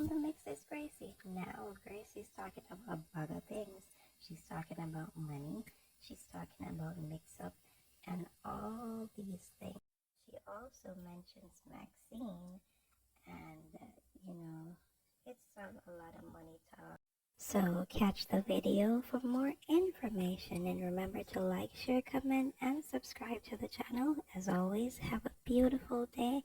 on the mix is Gracie. Now, Gracie's talking about other things. She's talking about money. She's talking about mix-up and all these things. She also mentions Maxine, and it's a lot of money talk. So catch the video for more information, and remember to like, share, comment, and subscribe to the channel. As always, have a beautiful day,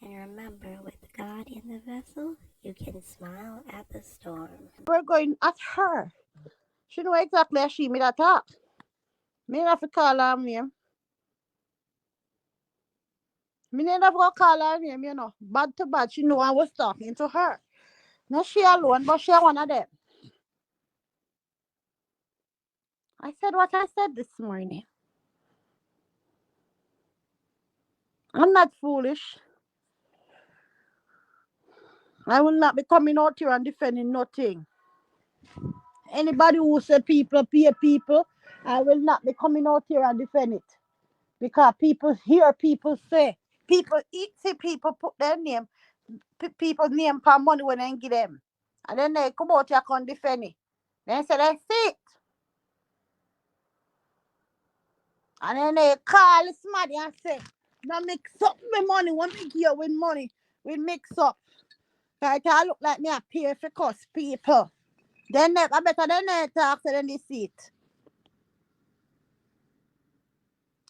and remember, with God in the vessel, you can smile at the storm. We're going at her. She know exactly how she made that talk. Me have to call her name. Me never go call her name, Bad to bad, she know I was talking to her. Not she alone, but she one of them. I said what I said this morning. I'm not foolish. I will not be coming out here and defending nothing. Anybody who say people pay people, I will not be coming out here and defend it. Because people hear people say, people eat, see people put their name, people's name for money when they give them. And then they come out here and defend it. Then say they see it. And then they call somebody and say, now mix up my money, when me give you with money, we mix up. Right, I look like me a pay for cost people. Then I better than they talk to them they see it.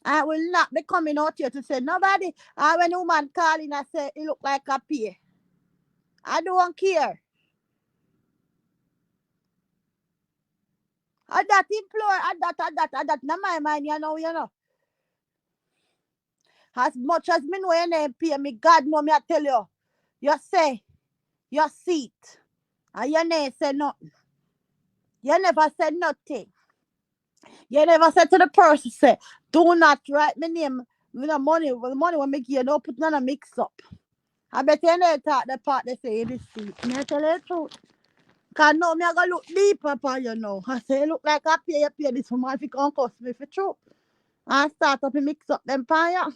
I will not be coming out here to say nobody. And when a woman calling and say it look like a pay. I don't care. And that employer, and that, not my mind, As much as me know your name pay me, God know me, I tell you. You say, you see it. And your name say nothing. You never said nothing. You never said to the person, say, do not write my name with the money when me give you, don't put none of mix up. I bet you never talk the part they say this seat. Me tell you the truth. Because now me I go look deeper upon I say, look like I pay this woman if you can't cost me for true. I start up and mix up them pan you.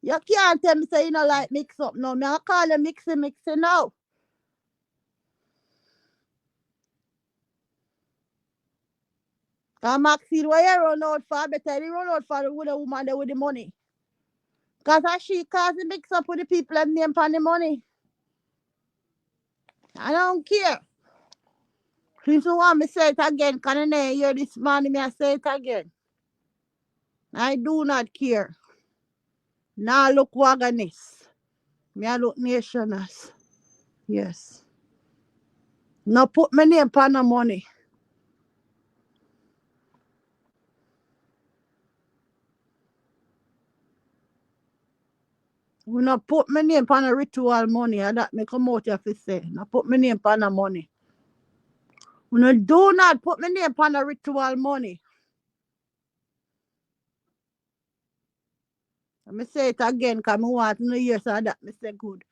You can't tell me say you don't like mix up no. Me I call you mixing now. And Maxine, where you run out for, I better you run out for the woman there with the money. Because she cause the mix up with the people and name upon the money. I don't care. If you want me to say it again, can I hear this morning me I say it again? I do not care. Now look wagonist. Me I look nationals. Yes. Now put my name upon the money. We not put my name upon a ritual money, and that me come out here to say. Not put my name upon the money. We no do not put my name upon a ritual money. Let me say it again, because I want to hear so that me say good.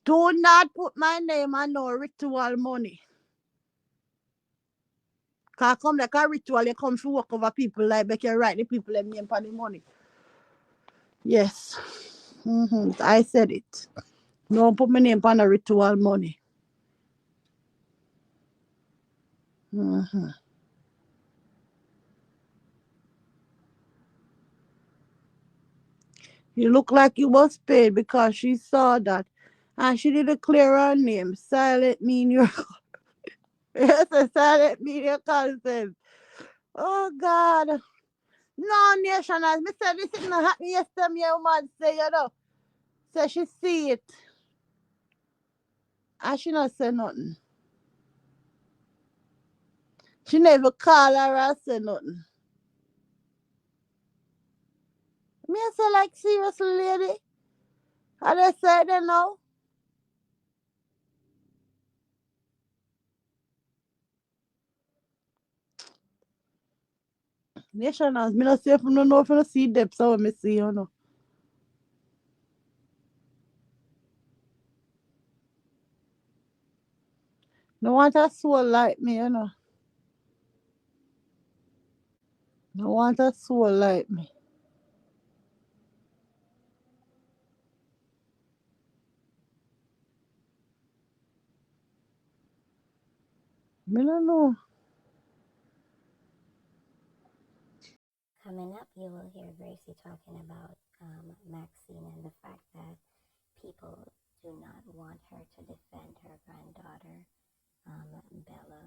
Do not put my name on no ritual money. Because come like a ritual, you come to work over people like make you write the people them name upon the money. Yes. I said it. Don't put my name upon a ritual money. You look like you was paid because she saw that. And she didn't clear her name. Silent mean your yes, a silent mean your consent. Oh God. No nation as me said this is not happy yesterday, me woman say, Say she see it. And she not say nothing. She never call her or say nothing. Me say like seriously lady. And they say they know. Nation as me not say if you don't know if you see depths so me see No want a soul like me. No want a soul like me. Me don't know. Coming up, you will hear Gracie talking about Maxine and the fact that people do not want her to defend her granddaughter, Bella,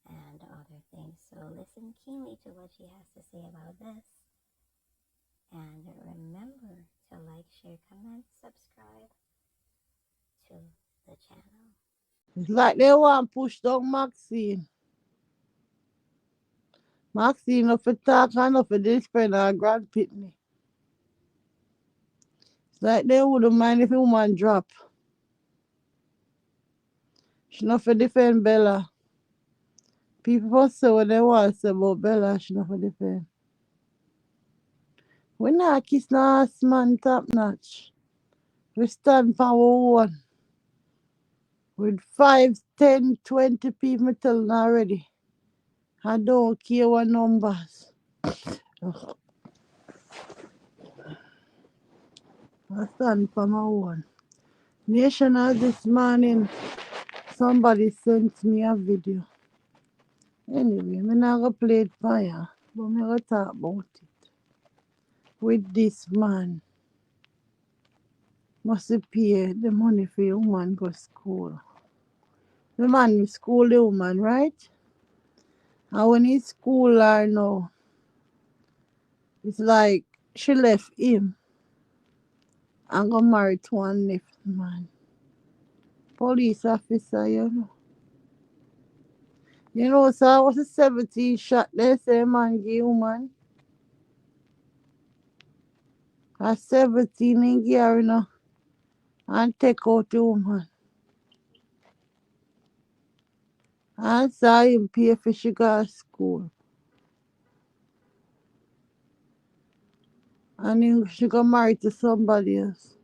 and other things. So listen keenly to what she has to say about this. And remember to like, share, comment, subscribe to the channel. It's like they want push down Maxine. Maxine no for talk and no for defend her grand pitney. It's like they wouldn't mind if a woman drop. She not for defend Bella. People must say what they want to say about Bella, she not for defend. We not kiss no ass man top notch. We stand for our own. With 5, 10, 20 people telling already. I don't care what numbers. Ugh, I stand for my own. National this morning, somebody sent me a video. Anyway, I'm not going to play it for you, but I'm going to talk about it. With this man, must pay the money for the woman go to school. The man will school the woman, right? And when he school her now, it's like she left him and got married to one next man. Police officer, you know. You know, so I was a 17 shot. They say man give woman. A 17 in gear, you know, and take out the woman. And saw him pay for she go to school. And she got married to somebody else.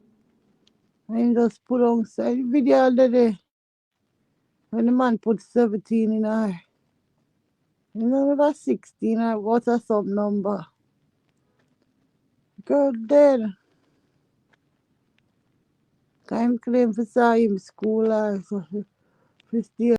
And he just put on side video the day when the man put 17 in her. You know, that 16 or what or some number. Girl dead. Time claim for saw him school or so. For stay